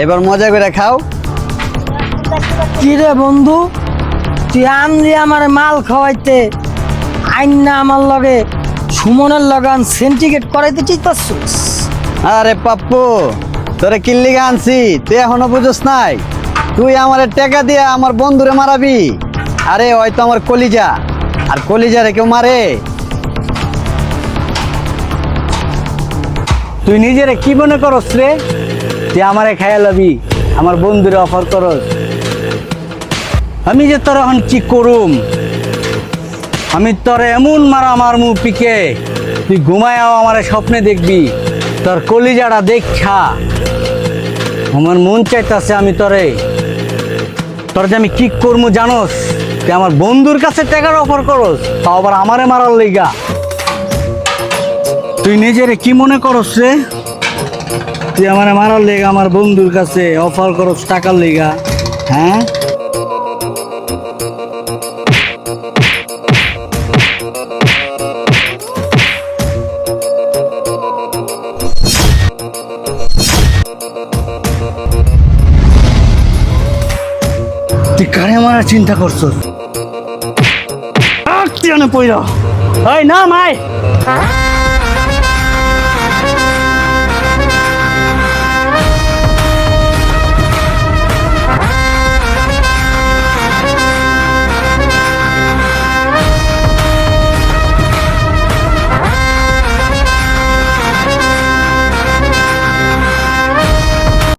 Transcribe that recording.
এবার মজা করে খাও। কি রে বন্ধু, তুই আনলি আমার মাল খাওয়াইতে, আইন না আমার লগে সুমনের লাগান সেন্টিকেট করাইতে চাইতাছিস? আরে পাপ্পু, তোরে কিল্লিগা আনছি, তুই এখনো বুঝোস নাই? তুই আমার টাকা দিয়ে আমার বন্ধুরে মারাবি? আরে হয়তো আমার কলিজা, আর কলিজারে কেউ মারে? তুই নিজেরে কি মনে করস রে? তুই আমারে খাইয়া লবি, আমার বন্ধুরে অফার করস? আমি যে তোর এখন কি করুম? আমি তোর এমন মারা মারমু পিকে, তুই ঘুমায়াও আমার স্বপ্নে দেখবি। তোর কলিজাটা দেখা আমার মন চাইতেছে আমি তোর যে আমি কি করবো জানোস? তুই আমার বন্ধুর কাছে টাকার অফার করস, তাও আবার আমারে মারার লিগা। তুই নিজেরে কি মনে করস রে? তুই আমারে মারার লিগা আমার বন্ধুর কাছে অফার করস টাকার লিগা? হ্যাঁ, তুই কারে মারার চিন্তা করছস? পয়রা, না মাই।